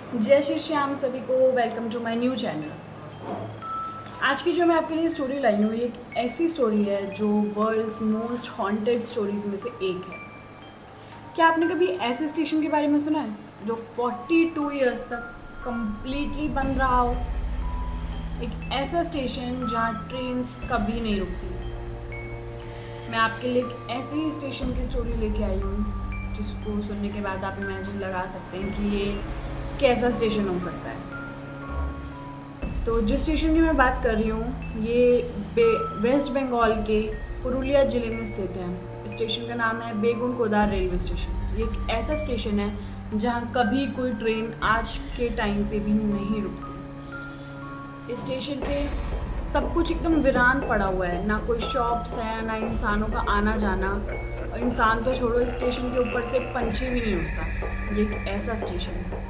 जय श्री श्याम सभी को, welcome to my new channel. आज की जो मैं आपके लिए स्टोरी लाई हूँ, ये एक ऐसी स्टोरी है जो वर्ल्ड्स मोस्ट हॉन्टेड स्टोरीज में से एक है। क्या आपने कभी ऐसे स्टेशन के बारे में सुना है जो 42 इयर्स तक कंप्लीटली बंद रहा हो? एक ऐसा स्टेशन जहाँ ट्रेन्स कभी नहीं रुकती। मैं आपके लिए एक ऐसे ही स्टेशन की स्टोरी लेके आई हूँ जिसको सुनने के बाद आप इमेजिन लगा सकते हैं कि ये कैसा स्टेशन हो सकता है। तो जिस स्टेशन की मैं बात कर रही हूँ ये वेस्ट बंगाल के पुरुलिया ज़िले में स्थित है। स्टेशन का नाम है बेगुन कोदार रेलवे स्टेशन। ये एक ऐसा स्टेशन है जहाँ कभी कोई ट्रेन आज के टाइम पे भी नहीं रुकती। इस स्टेशन पे सब कुछ एकदम वीरान पड़ा हुआ है, ना कोई शॉप्स है, ना इंसानों का आना जाना। इंसान तो छोड़ो, इस स्टेशन के ऊपर से एक पंछी भी नहीं उड़ता। ये एक ऐसा स्टेशन है।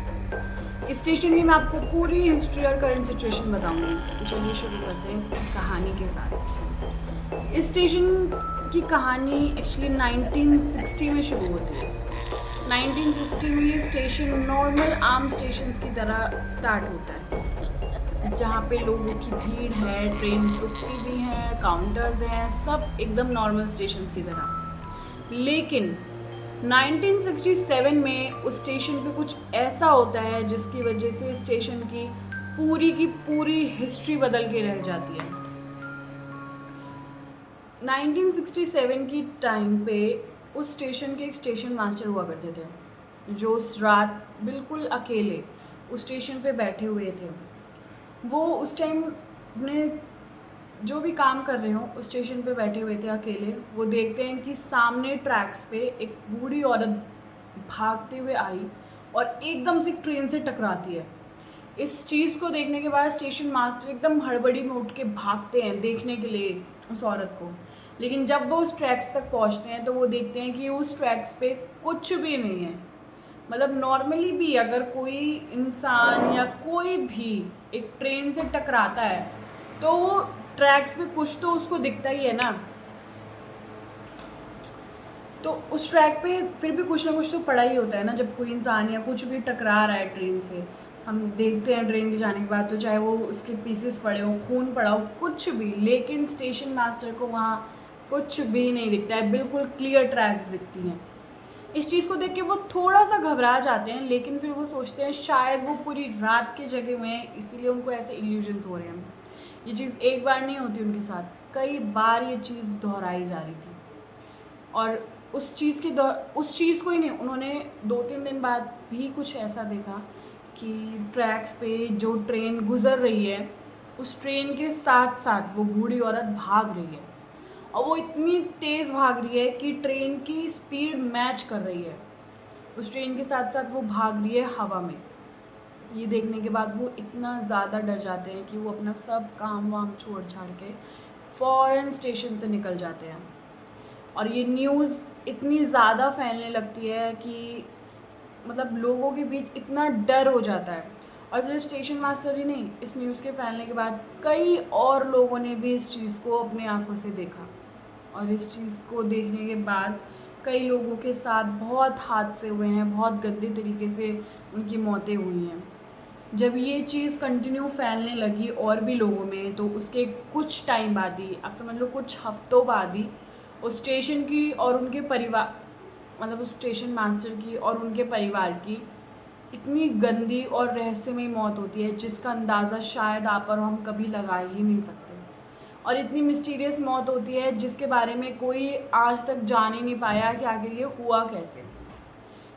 इस स्टेशन की मैं आपको पूरी हिस्ट्री और करंट सिचुएशन बताऊंगी। तो चलिए शुरू करते हैं इसकी कहानी के साथ। इस स्टेशन की कहानी एक्चुअली 1960 में शुरू होती है। 1960 में ये स्टेशन नॉर्मल आम स्टेशंस की तरह स्टार्ट होता है, जहाँ पे लोगों की भीड़ है, ट्रेन रुकती भी हैं, काउंटर्स हैं, सब एकदम नॉर्मल स्टेशंस की तरह। लेकिन 1967 में उस स्टेशन पे कुछ ऐसा होता है जिसकी वजह से स्टेशन की पूरी हिस्ट्री बदल के रह जाती है। 1967 की टाइम पे उस स्टेशन के एक स्टेशन मास्टर हुआ करते थे जो उस रात बिल्कुल अकेले उस स्टेशन पे बैठे हुए थे। वो उस टाइम अपने जो भी काम कर रहे हो उस स्टेशन पे बैठे हुए थे अकेले। वो देखते हैं कि सामने ट्रैक्स पे एक बूढ़ी औरत भागते हुए आई और एकदम से ट्रेन से टकराती है। इस चीज़ को देखने के बाद स्टेशन मास्टर एकदम हड़बड़ी में उठ के भागते हैं देखने के लिए उस औरत को। लेकिन जब वो उस ट्रैक्स तक पहुंचते हैं तो वो देखते हैं कि उस ट्रैक्स पे कुछ भी नहीं है। मतलब नॉर्मली भी अगर कोई इंसान या कोई भी एक ट्रेन से टकराता है तो वो ट्रैक्स पे कुछ तो उसको दिखता ही है ना। तो उस ट्रैक पे फिर भी कुछ ना कुछ तो पड़ा ही होता है ना। जब कोई इंसान या कुछ भी टकरा रहा है ट्रेन से, हम देखते हैं ट्रेन के जाने के बाद, तो चाहे वो उसके पीसेस पड़े हो, खून पड़ा हो, कुछ भी, लेकिन स्टेशन मास्टर को वहाँ कुछ भी नहीं दिखता है। बिल्कुल क्लियर ट्रैक्स दिखती हैं। इस चीज़ को देख के वो थोड़ा सा घबरा जाते हैं, लेकिन फिर वो सोचते हैं शायद वो पूरी रात के जगह हुए हैं इसीलिए उनको ऐसे इल्यूजन्स हो रहे हैं। ये चीज़ एक बार नहीं होती उनके साथ, कई बार ये चीज़ दोहराई जा रही थी। और उस चीज़ को ही नहीं, उन्होंने 2-3 दिन बाद भी कुछ ऐसा देखा कि ट्रैक्स पे जो ट्रेन गुज़र रही है उस ट्रेन के साथ साथ वो बूढ़ी औरत भाग रही है। और वो इतनी तेज़ भाग रही है कि ट्रेन की स्पीड मैच कर रही है। उस ट्रेन के साथ साथ वो भाग रही है हवा में। ये देखने के बाद वो इतना ज़्यादा डर जाते हैं कि वो अपना सब काम वाम छोड़ छाड़ के फ़ौरन स्टेशन से निकल जाते हैं। और ये न्यूज़ इतनी ज़्यादा फैलने लगती है कि मतलब लोगों के बीच इतना डर हो जाता है। और सिर्फ स्टेशन मास्टर ही नहीं, इस न्यूज़ के फैलने के बाद कई और लोगों ने भी इस चीज़ को अपनी आंखों से देखा। और इस चीज़ को देखने के बाद कई लोगों के साथ बहुत हादसे हुए हैं, बहुत गंदे तरीके से उनकी मौतें हुई हैं। जब ये चीज़ कंटिन्यू फैलने लगी और भी लोगों में, तो उसके कुछ टाइम बाद ही, आप समझ लो कुछ हफ्तों बाद ही, उस स्टेशन की और उनके परिवार, मतलब उस स्टेशन मास्टर की और उनके परिवार की इतनी गंदी और रहस्यमयी मौत होती है जिसका अंदाज़ा शायद आप और हम कभी लगा ही नहीं सकते। और इतनी मिस्टीरियस मौत होती है जिसके बारे में कोई आज तक जान ही नहीं पाया कि आखिर ये हुआ कैसे।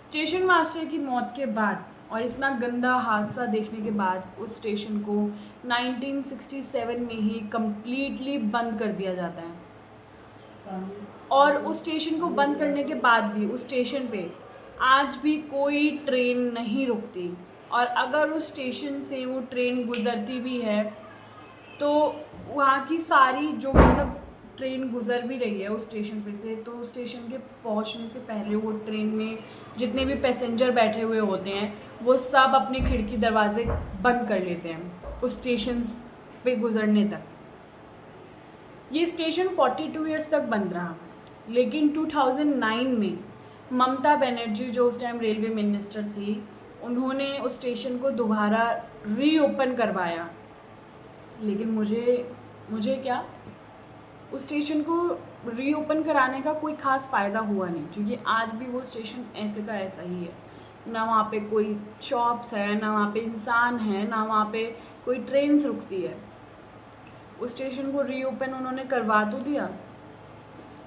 स्टेशन मास्टर की मौत के बाद और इतना गंदा हादसा देखने के बाद उस स्टेशन को 1967 में ही कम्प्लीटली बंद कर दिया जाता है। और उस स्टेशन को बंद करने के बाद भी उस स्टेशन पे आज भी कोई ट्रेन नहीं रुकती। और अगर उस स्टेशन से वो ट्रेन गुज़रती भी है तो वहाँ की सारी जो मतलब ट्रेन गुज़र भी रही है उस स्टेशन पे से, तो उस स्टेशन के पहुँचने से पहले वो ट्रेन में जितने भी पैसेंजर बैठे हुए होते हैं वो सब अपने खिड़की दरवाजे बंद कर लेते हैं उस स्टेशन पे गुज़रने तक। ये स्टेशन 42 ईयर्स तक बंद रहा। लेकिन 2009 में ममता बनर्जी जो उस टाइम रेलवे मिनिस्टर थी, उन्होंने उस स्टेशन को दोबारा रीओपन करवाया, लेकिन मुझे क्या, उस स्टेशन को रीओपन कराने का कोई ख़ास फ़ायदा हुआ नहीं, क्योंकि आज भी वो स्टेशन ऐसे का ऐसा ही है। ना वहाँ पे कोई शॉप्स है, ना वहाँ पे इंसान है, ना वहाँ पे कोई ट्रेन्स रुकती है। उस स्टेशन को रीओपन उन्होंने करवा तो दिया,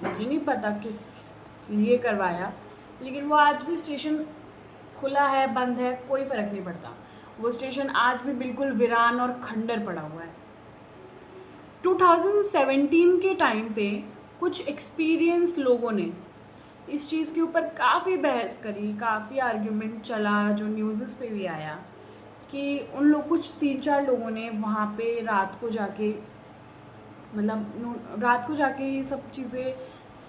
मुझे नहीं पता किस लिए करवाया, लेकिन वो आज भी स्टेशन खुला है, बंद है, कोई फ़र्क नहीं पड़ता। वो स्टेशन आज भी बिल्कुल वीरान और खंडर पड़ा हुआ है। 2017 के टाइम पे कुछ एक्सपीरियंस लोगों ने इस चीज़ के ऊपर काफ़ी बहस करी, काफ़ी आर्ग्यूमेंट चला, जो न्यूज़ पे भी आया कि उन लोग कुछ 3-4 लोगों ने वहाँ पे रात को जाके ये सब चीज़ें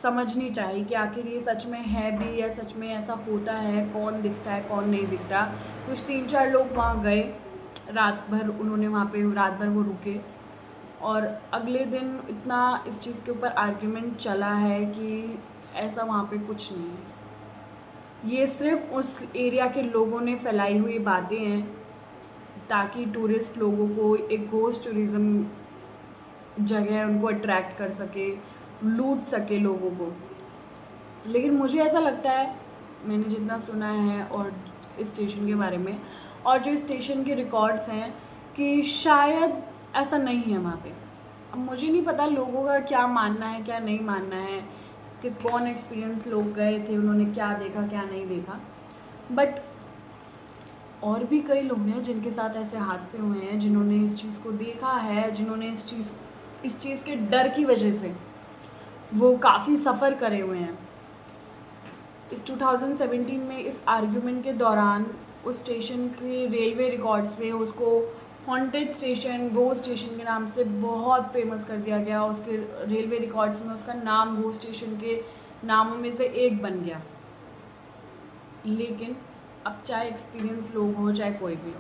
समझनी चाहिए कि आखिर ये सच में है भी या सच में ऐसा होता है, कौन दिखता है कौन नहीं दिखता। कुछ 3-4 लोग वहाँ गए, रात भर उन्होंने वहाँ पे रात भर वो रुके, और अगले दिन इतना इस चीज़ के ऊपर आर्ग्यूमेंट चला है कि ऐसा वहाँ पे कुछ नहीं है। ये सिर्फ उस एरिया के लोगों ने फैलाई हुई बातें हैं ताकि टूरिस्ट लोगों को, एक घोस्ट टूरिज़्म जगह उनको अट्रैक्ट कर सके, लूट सके लोगों को। लेकिन मुझे ऐसा लगता है, मैंने जितना सुना है और इस स्टेशन के बारे में और जो स्टेशन के रिकॉर्ड्स हैं, कि शायद ऐसा नहीं है वहाँ पे। अब मुझे नहीं पता लोगों का क्या मानना है क्या नहीं मानना है, कि कौन एक्सपीरियंस लोग गए थे, उन्होंने क्या देखा क्या नहीं देखा। बट और भी कई लोग हैं जिनके साथ ऐसे हादसे हुए हैं, जिन्होंने इस चीज़ को देखा है, जिन्होंने इस चीज़ के डर की वजह से वो काफ़ी सफ़र करे हुए हैं। इस 2017 में इस आर्ग्यूमेंट के दौरान उस स्टेशन के रेलवे रिकॉर्ड्स में उसको हॉन्टेड स्टेशन, गो स्टेशन के नाम से बहुत फेमस कर दिया गया। उसके रेलवे रिकॉर्ड्स में उसका नाम गो स्टेशन के नामों में से एक बन गया। लेकिन अब चाहे एक्सपीरियंस लोग हो चाहे कोई भी हो,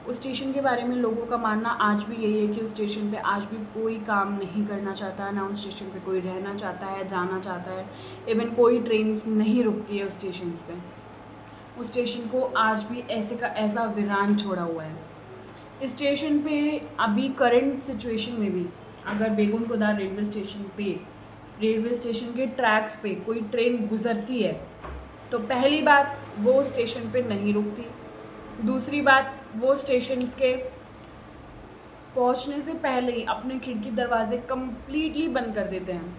उस स्टेशन के बारे में लोगों का मानना आज भी यही है कि उस स्टेशन पे आज भी कोई काम नहीं करना चाहता, ना उस स्टेशन पे कोई रहना चाहता है, जाना चाहता है। इवन कोई ट्रेन्स नहीं रुकती है उस स्टेशन पे। उस स्टेशन को आज भी ऐसे का ऐसा वीरान छोड़ा हुआ है। इस स्टेशन पे अभी करंट सिचुएशन में भी अगर बेगुनकुदा रेलवे स्टेशन के ट्रैक्स पे कोई ट्रेन गुजरती है तो पहली बात वो स्टेशन पे नहीं रुकती, दूसरी बात वो स्टेशंस के पहुंचने से पहले ही अपने खिड़की दरवाजे कम्प्लीटली बंद कर देते हैं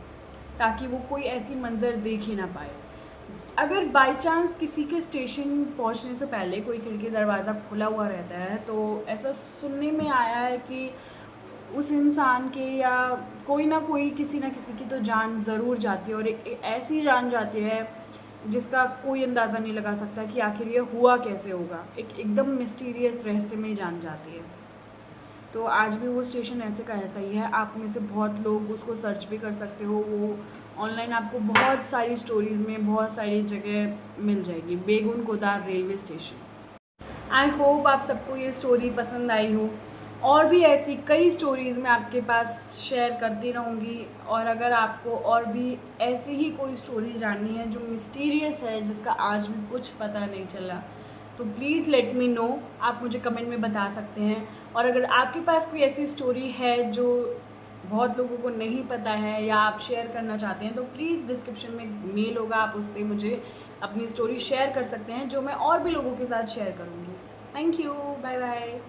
ताकि वो कोई ऐसी मंजर देख ही ना पाए। अगर बाय चांस किसी के स्टेशन पहुंचने से पहले कोई खिड़की दरवाज़ा खुला हुआ रहता है तो ऐसा सुनने में आया है कि उस इंसान के या कोई ना कोई किसी ना किसी की तो जान ज़रूर जाती है, और एक ऐसी जान जाती है जिसका कोई अंदाज़ा नहीं लगा सकता कि आखिर ये हुआ कैसे होगा। एकदम मिस्टीरियस रहस्य में जान जाती है। तो आज भी वो स्टेशन ऐसे का ऐसा ही है। आप में से बहुत लोग उसको सर्च भी कर सकते हो, वो ऑनलाइन आपको बहुत सारी स्टोरीज़ में बहुत सारी जगह मिल जाएगी। बेगुनकुदा रेलवे स्टेशन। आई होप आप सबको ये स्टोरी पसंद आई हो, और भी ऐसी कई स्टोरीज़ मैं आपके पास शेयर करती रहूँगी। और अगर आपको और भी ऐसी ही कोई स्टोरी जाननी है जो मिस्टीरियस है, जिसका आज भी कुछ पता नहीं चला, तो प्लीज़ लेट मी नो, आप मुझे कमेंट में बता सकते हैं। और अगर आपके पास कोई ऐसी स्टोरी है जो बहुत लोगों को नहीं पता है या आप शेयर करना चाहते हैं तो प्लीज़ डिस्क्रिप्शन में मेल होगा, आप उस पर मुझे अपनी स्टोरी शेयर कर सकते हैं जो मैं और भी लोगों के साथ शेयर करूँगी। Thank you, bye bye.